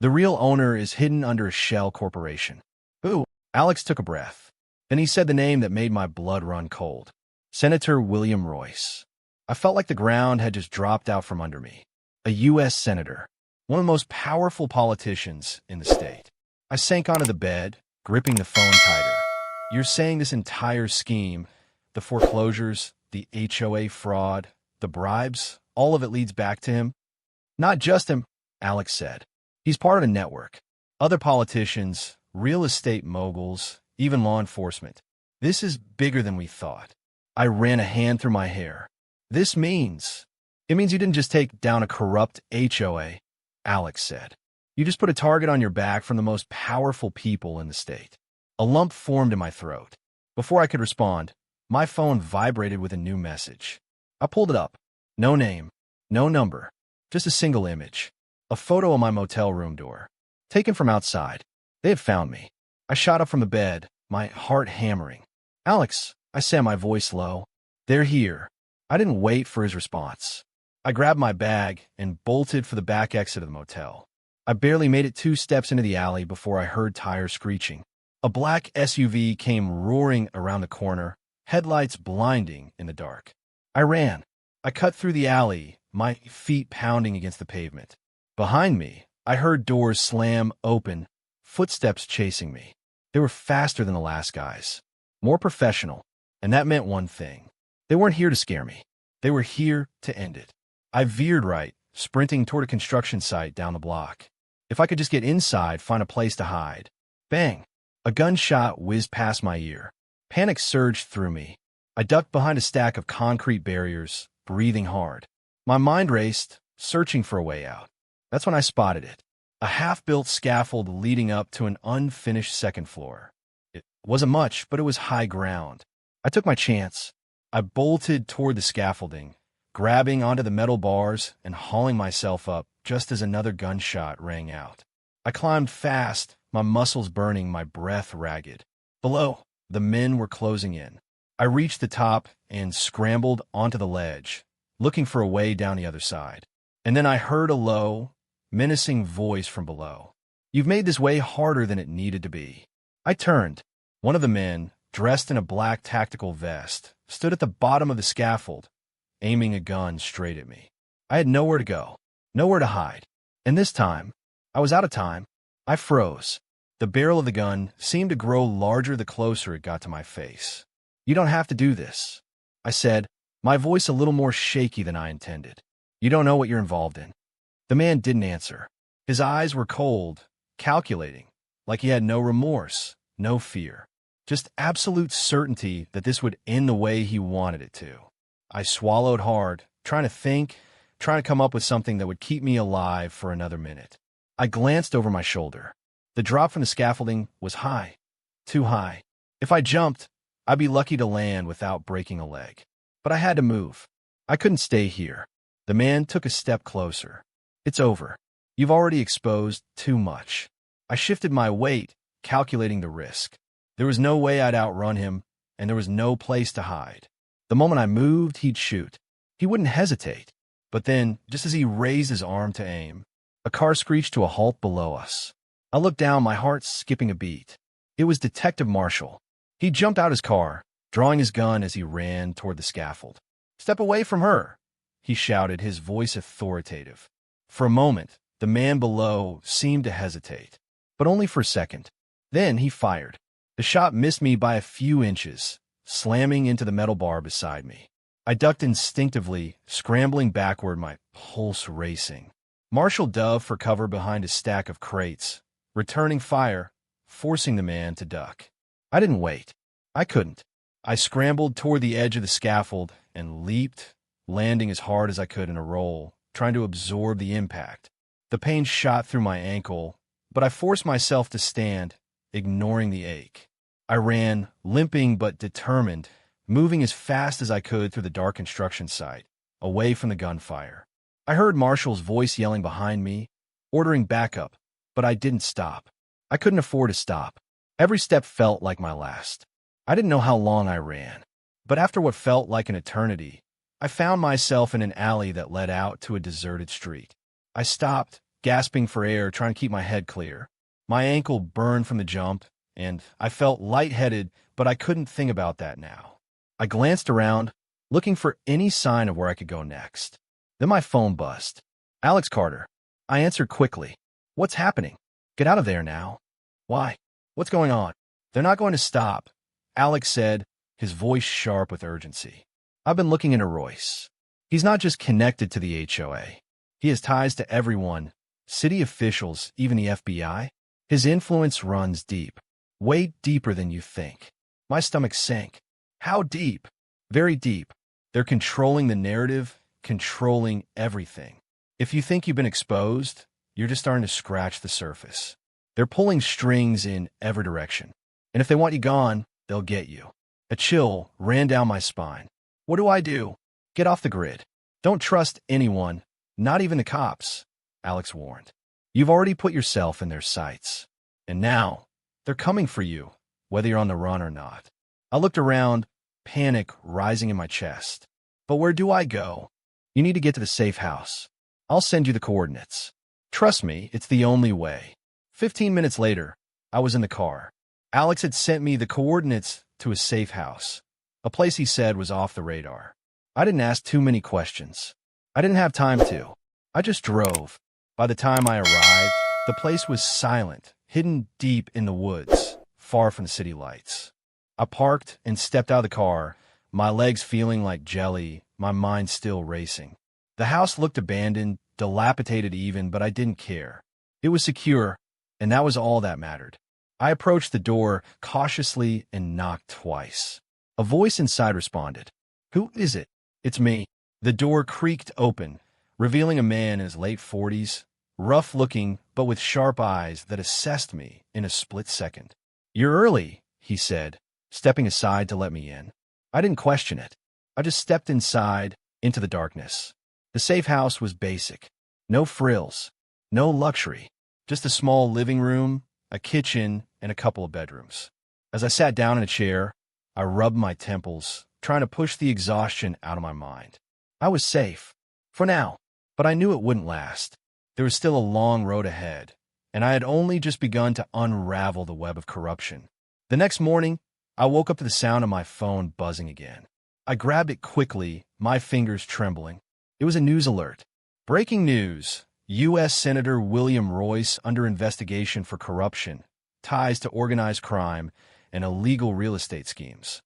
The real owner is hidden under a shell corporation. Ooh, Alex took a breath. Then he said the name that made my blood run cold. Senator William Royce. I felt like the ground had just dropped out from under me. A U.S. senator. One of the most powerful politicians in the state. I sank onto the bed, gripping the phone tighter. You're saying this entire scheme, the foreclosures, the HOA fraud, the bribes, all of it leads back to him? Not just him, Alex said. He's part of a network. Other politicians, real estate moguls, even law enforcement. This is bigger than we thought. I ran a hand through my hair. It means you didn't just take down a corrupt HOA, Alex said. You just put a target on your back from the most powerful people in the state. A lump formed in my throat. Before I could respond, my phone vibrated with a new message. I pulled it up. No name, no number, just a single image. A photo of my motel room door. Taken from outside. They had found me. I shot up from the bed, my heart hammering. Alex, I said, my voice low. They're here. I didn't wait for his response. I grabbed my bag and bolted for the back exit of the motel. I barely made it 2 steps into the alley before I heard tires screeching. A black SUV came roaring around the corner, headlights blinding in the dark. I ran. I cut through the alley, my feet pounding against the pavement. Behind me, I heard doors slam open, footsteps chasing me. They were faster than the last guys, more professional, and that meant one thing. They weren't here to scare me. They were here to end it. I veered right, sprinting toward a construction site down the block. If I could just get inside, find a place to hide. Bang! A gunshot whizzed past my ear. Panic surged through me. I ducked behind a stack of concrete barriers, breathing hard. My mind raced, searching for a way out. That's when I spotted it. A half-built scaffold leading up to an unfinished second floor. It wasn't much, but it was high ground. I took my chance. I bolted toward the scaffolding, grabbing onto the metal bars and hauling myself up just as another gunshot rang out. I climbed fast, my muscles burning, my breath ragged. Below, the men were closing in. I reached the top and scrambled onto the ledge, looking for a way down the other side. And then I heard a low, menacing voice from below. You've made this way harder than it needed to be. I turned. One of the men, dressed in a black tactical vest, stood at the bottom of the scaffold, aiming a gun straight at me. I had nowhere to go, nowhere to hide. And this time, I was out of time. I froze. The barrel of the gun seemed to grow larger the closer it got to my face. You don't have to do this, I said, my voice a little more shaky than I intended. You don't know what you're involved in. The man didn't answer. His eyes were cold, calculating, like he had no remorse, no fear. Just absolute certainty that this would end the way he wanted it to. I swallowed hard, trying to think, trying to come up with something that would keep me alive for another minute. I glanced over my shoulder. The drop from the scaffolding was high, too high. If I jumped, I'd be lucky to land without breaking a leg. But I had to move. I couldn't stay here. The man took a step closer. It's over. You've already exposed too much. I shifted my weight, calculating the risk. There was no way I'd outrun him, and there was no place to hide. The moment I moved, he'd shoot. He wouldn't hesitate. But then, just as he raised his arm to aim, a car screeched to a halt below us. I looked down, my heart skipping a beat. It was Detective Marshall. He jumped out his car, drawing his gun as he ran toward the scaffold. "Step away from her," he shouted, his voice authoritative. For a moment, the man below seemed to hesitate, but only for a second. Then he fired. The shot missed me by a few inches, slamming into the metal bar beside me. I ducked instinctively, scrambling backward, my pulse racing. Marshall dove for cover behind a stack of crates, returning fire, forcing the man to duck. I didn't wait. I couldn't. I scrambled toward the edge of the scaffold and leaped, landing as hard as I could in a roll, trying to absorb the impact. The pain shot through my ankle, but I forced myself to stand, ignoring the ache. I ran, limping but determined, moving as fast as I could through the dark construction site, away from the gunfire. I heard Marshall's voice yelling behind me, ordering backup, but I didn't stop. I couldn't afford to stop. Every step felt like my last. I didn't know how long I ran, but after what felt like an eternity, I found myself in an alley that led out to a deserted street. I stopped, gasping for air, trying to keep my head clear. My ankle burned from the jump, and I felt lightheaded, but I couldn't think about that now. I glanced around, looking for any sign of where I could go next. Then my phone buzzed. Alex Carter. I answered quickly. What's happening? Get out of there now. Why? What's going on? They're not going to stop, Alex said, his voice sharp with urgency. I've been looking into Royce. He's not just connected to the HOA. He has ties to everyone, city officials, even the FBI. His influence runs deep, way deeper than you think. My stomach sank. How deep? Very deep. They're controlling the narrative, controlling everything. If you think you've been exposed, you're just starting to scratch the surface. They're pulling strings in every direction. And if they want you gone, they'll get you. A chill ran down my spine. What do I do? Get off the grid. Don't trust anyone, not even the cops, Alex warned. You've already put yourself in their sights. And now, they're coming for you, whether you're on the run or not. I looked around, panic rising in my chest. But where do I go? You need to get to the safe house. I'll send you the coordinates. Trust me, it's the only way. 15 minutes later, I was in the car. Alex had sent me the coordinates to a safe house, a place he said was off the radar. I didn't ask too many questions. I didn't have time to. I just drove. By the time I arrived, the place was silent, hidden deep in the woods, far from the city lights. I parked and stepped out of the car, my legs feeling like jelly, my mind still racing. The house looked abandoned, dilapidated even, but I didn't care. It was secure, and that was all that mattered. I approached the door cautiously and knocked twice. A voice inside responded. Who is it? It's me. The door creaked open, revealing a man in his late 40s, rough-looking but with sharp eyes that assessed me in a split second. You're early, he said, stepping aside to let me in. I didn't question it. I just stepped inside, into the darkness. The safe house was basic. No frills, no luxury, just a small living room, a kitchen, and a couple of bedrooms. As I sat down in a chair, I rubbed my temples, trying to push the exhaustion out of my mind. I was safe, for now, but I knew it wouldn't last. There was still a long road ahead, and I had only just begun to unravel the web of corruption. The next morning, I woke up to the sound of my phone buzzing again. I grabbed it quickly, my fingers trembling. It was a news alert. Breaking news. U.S. Senator William Royce under investigation for corruption, ties to organized crime, and illegal real estate schemes.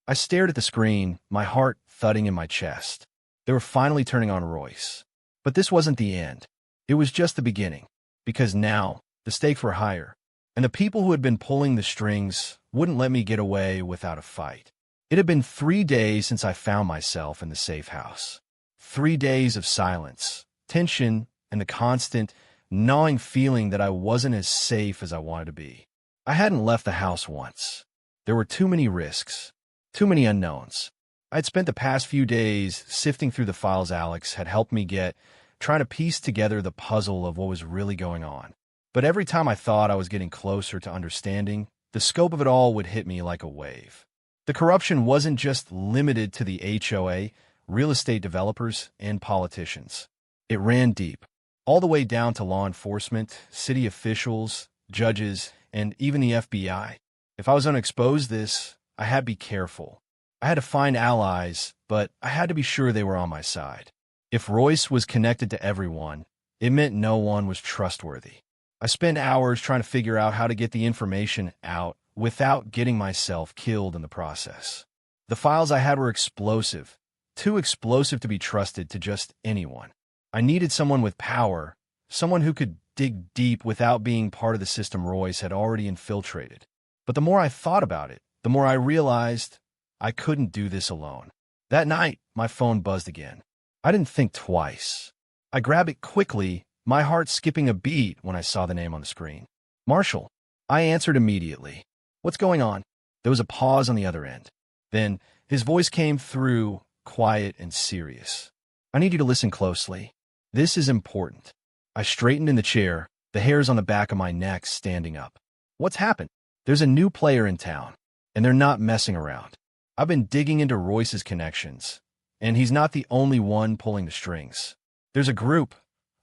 I stared at the screen, my heart thudding in my chest. They were finally turning on Royce. But this wasn't the end. It was just the beginning, because now the stakes were higher, and the people who had been pulling the strings wouldn't let me get away without a fight. It had been 3 days since I found myself in the safe house. 3 days of silence, tension, and the constant, gnawing feeling that I wasn't as safe as I wanted to be. I hadn't left the house once. There were too many risks, too many unknowns. I'd spent the past few days sifting through the files Alex had helped me get, trying to piece together the puzzle of what was really going on. But every time I thought I was getting closer to understanding, the scope of it all would hit me like a wave. The corruption wasn't just limited to the HOA, real estate developers, and politicians. It ran deep, all the way down to law enforcement, city officials, judges, and even the FBI. If I was going to expose this, I had to be careful. I had to find allies, but I had to be sure they were on my side. If Royce was connected to everyone, it meant no one was trustworthy. I spent hours trying to figure out how to get the information out without getting myself killed in the process. The files I had were explosive, too explosive to be trusted to just anyone. I needed someone with power, someone who could dig deep without being part of the system Royce had already infiltrated. But the more I thought about it, the more I realized I couldn't do this alone. That night, my phone buzzed again. I didn't think twice. I grabbed it quickly, my heart skipping a beat when I saw the name on the screen. Marshall. I answered immediately. What's going on? There was a pause on the other end. Then his voice came through, quiet and serious. I need you to listen closely. This is important. I straightened in the chair, the hairs on the back of my neck standing up. What's happened? There's a new player in town, and they're not messing around. I've been digging into Royce's connections, and he's not the only one pulling the strings. There's a group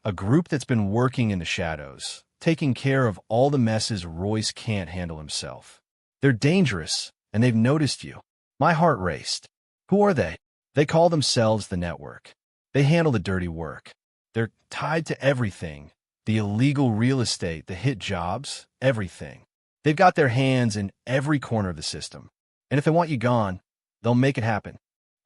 that's been working in the shadows, taking care of all the messes Royce can't handle himself. They're dangerous, and they've noticed you. My heart raced. Who are they? They call themselves the network. They handle the dirty work. They're tied to everything, the illegal real estate, the hit jobs, everything. They've got their hands in every corner of the system. And if they want you gone, they'll make it happen.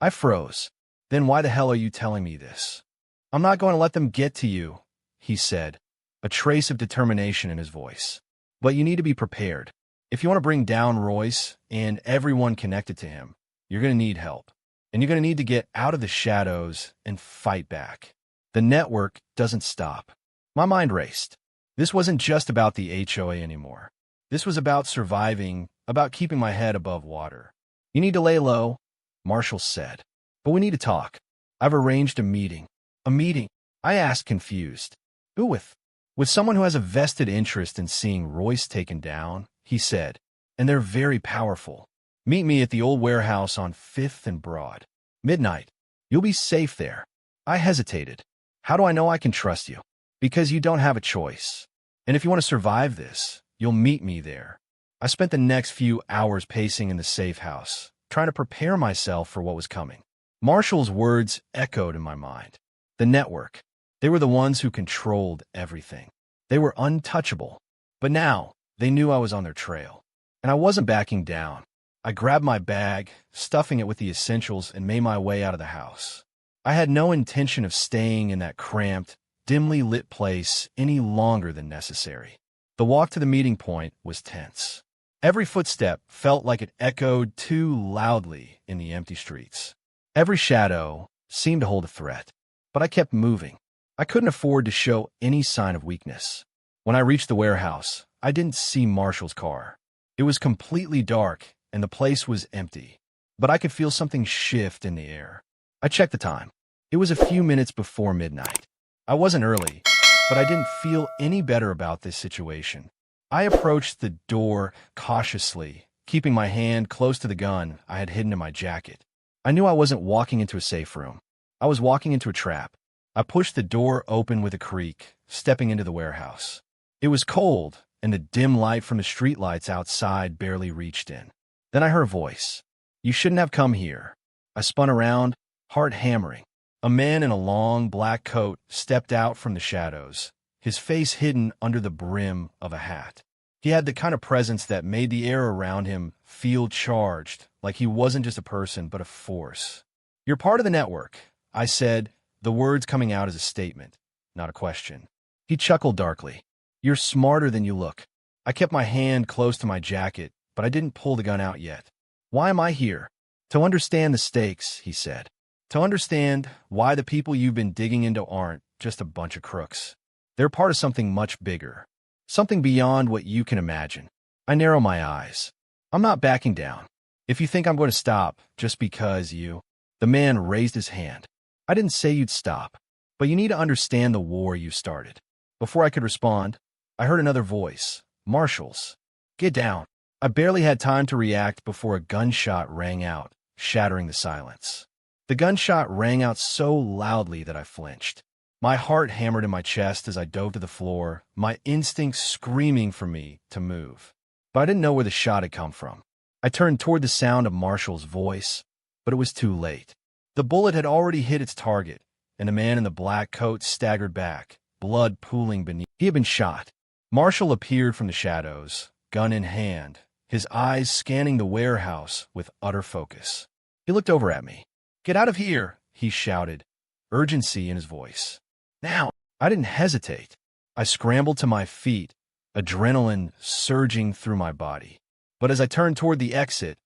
I froze. Then why the hell are you telling me this? I'm not going to let them get to you, he said, a trace of determination in his voice. But you need to be prepared. If you want to bring down Royce and everyone connected to him, you're going to need help. And you're going to need to get out of the shadows and fight back. The network doesn't stop. My mind raced. This wasn't just about the HOA anymore. This was about surviving, about keeping my head above water. You need to lay low, Marshall said. But we need to talk. I've arranged a meeting. A meeting? I asked, confused. Who with? With someone who has a vested interest in seeing Royce taken down, he said. And they're very powerful. Meet me at the old warehouse on 5th and Broad. Midnight. You'll be safe there. I hesitated. How do I know I can trust you? Because you don't have a choice. And if you want to survive this, you'll meet me there. I spent the next few hours pacing in the safe house, trying to prepare myself for what was coming. Marshall's words echoed in my mind. The network. They were the ones who controlled everything. They were untouchable. But now, they knew I was on their trail. And I wasn't backing down. I grabbed my bag, stuffing it with the essentials, and made my way out of the house. I had no intention of staying in that cramped, dimly lit place any longer than necessary. The walk to the meeting point was tense. Every footstep felt like it echoed too loudly in the empty streets. Every shadow seemed to hold a threat, but I kept moving. I couldn't afford to show any sign of weakness. When I reached the warehouse, I didn't see Marshall's car. It was completely dark, and the place was empty, but I could feel something shift in the air. I checked the time. It was a few minutes before midnight. I wasn't early, but I didn't feel any better about this situation. I approached the door cautiously, keeping my hand close to the gun I had hidden in my jacket. I knew I wasn't walking into a safe room. I was walking into a trap. I pushed the door open with a creak, stepping into the warehouse. It was cold, and the dim light from the streetlights outside barely reached in. Then I heard a voice. You shouldn't have come here. I spun around, heart hammering. A man in a long black coat stepped out from the shadows, his face hidden under the brim of a hat. He had the kind of presence that made the air around him feel charged, like he wasn't just a person, but a force. You're part of the network, I said, the words coming out as a statement, not a question. He chuckled darkly. You're smarter than you look. I kept my hand close to my jacket, but I didn't pull the gun out yet. Why am I here? To understand the stakes, he said. To understand why the people you've been digging into aren't just a bunch of crooks. They're part of something much bigger. Something beyond what you can imagine. I narrow my eyes. I'm not backing down. If you think I'm going to stop just because you... The man raised his hand. I didn't say you'd stop, but you need to understand the war you started. Before I could respond, I heard another voice. Marshall's. Get down. I barely had time to react before a gunshot rang out, shattering the silence. The gunshot rang out so loudly that I flinched. My heart hammered in my chest as I dove to the floor, my instincts screaming for me to move. But I didn't know where the shot had come from. I turned toward the sound of Marshall's voice, but it was too late. The bullet had already hit its target, and the man in the black coat staggered back, blood pooling beneath. He had been shot. Marshall appeared from the shadows, gun in hand, his eyes scanning the warehouse with utter focus. He looked over at me. Get out of here, he shouted, urgency in his voice. Now! I didn't hesitate. I scrambled to my feet, adrenaline surging through my body. But as I turned toward the exit,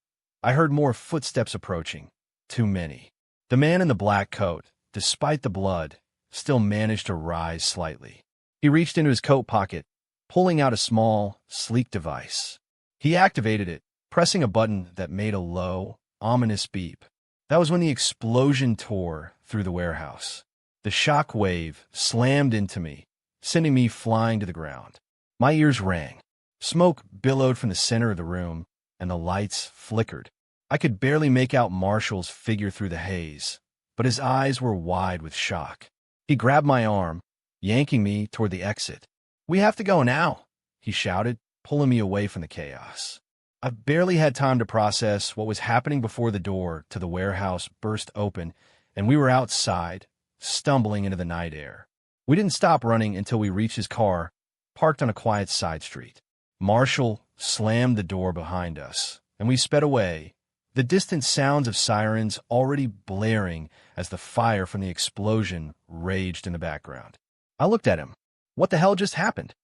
I heard more footsteps approaching. Too many. The man in the black coat, despite the blood, still managed to rise slightly. He reached into his coat pocket, pulling out a small, sleek device. He activated it, pressing a button that made a low, ominous beep. That was when the explosion tore through the warehouse. The shock wave slammed into me, sending me flying to the ground. My ears rang. Smoke billowed from the center of the room, and the lights flickered. I could barely make out Marshall's figure through the haze, but his eyes were wide with shock. He grabbed my arm, yanking me toward the exit. "We have to go now," he shouted, pulling me away from the chaos. I barely had time to process what was happening before the door to the warehouse burst open, and we were outside, stumbling into the night air. We didn't stop running until we reached his car, parked on a quiet side street. Marshall slammed the door behind us, and we sped away, the distant sounds of sirens already blaring as the fire from the explosion raged in the background. I looked at him. What the hell just happened?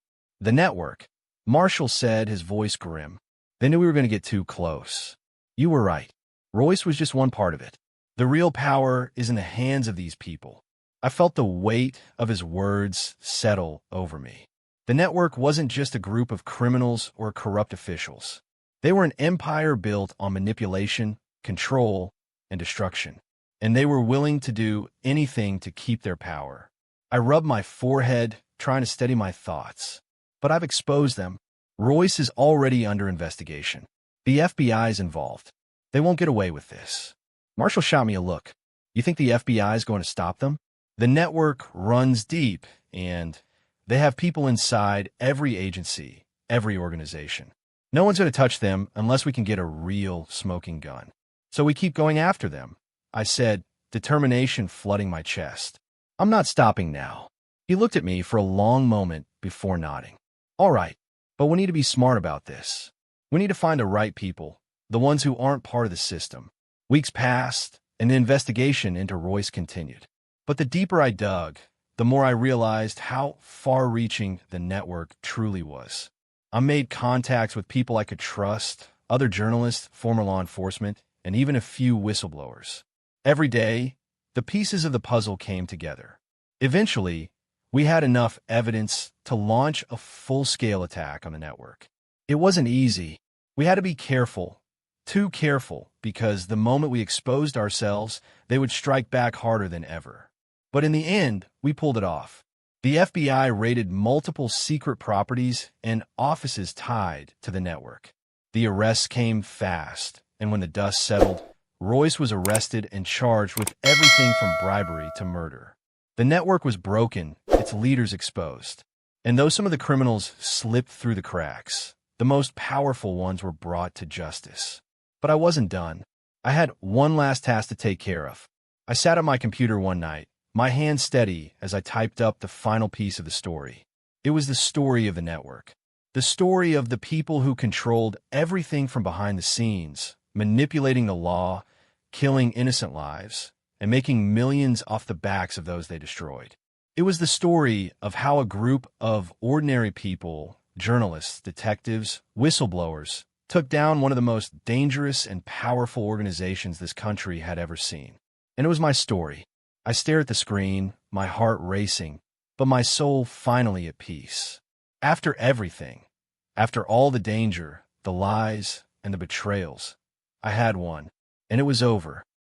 "The network," Marshall said, his voice grim. "They knew we were going to get too close. You were right. Royce was just one part of it. The real power is in the hands of these people." I felt the weight of his words settle over me. The network wasn't just a group of criminals or corrupt officials. They were an empire built on manipulation, control, and destruction. And they were willing to do anything to keep their power. I rubbed my forehead, trying to steady my thoughts. But I've exposed them. Royce is already under investigation. The FBI's involved. They won't get away with this. Marshall shot me a look. "You think the FBI is going to stop them?" The network runs deep, and they have people inside every agency, every organization. No one's going to touch them unless we can get a real smoking gun. So we keep going after them, I said, determination flooding my chest. "I'm not stopping now." He looked at me for a long moment before nodding. "All right, but we need to be smart about this. We need to find the right people, the ones who aren't part of the system." Weeks passed, and the investigation into Royce continued. But the deeper I dug, the more I realized how far-reaching the network truly was. I made contacts with people I could trust, other journalists, former law enforcement, and even a few whistleblowers. Every day, the pieces of the puzzle came together. Eventually, we had enough evidence to launch a full-scale attack on the network. It wasn't easy. We had to be careful, too careful, because the moment we exposed ourselves, they would strike back harder than ever. But in the end, we pulled it off. The FBI raided multiple secret properties and offices tied to the network. The arrests came fast, and when the dust settled, Royce was arrested and charged with everything from bribery to murder. The network was broken, its leaders exposed. And though some of the criminals slipped through the cracks, the most powerful ones were brought to justice. But I wasn't done. I had one last task to take care of. I sat at my computer one night, my hand steady as I typed up the final piece of the story. It was the story of the network. The story of the people who controlled everything from behind the scenes, manipulating the law, killing innocent lives, and making millions off the backs of those they destroyed. It was the story of how a group of ordinary people, journalists, detectives, whistleblowers, took down one of the most dangerous and powerful organizations this country had ever seen. And it was my story. I stared at the screen, my heart racing, but my soul finally at peace. After everything, after all the danger, the lies, and the betrayals, I had won, and it was over.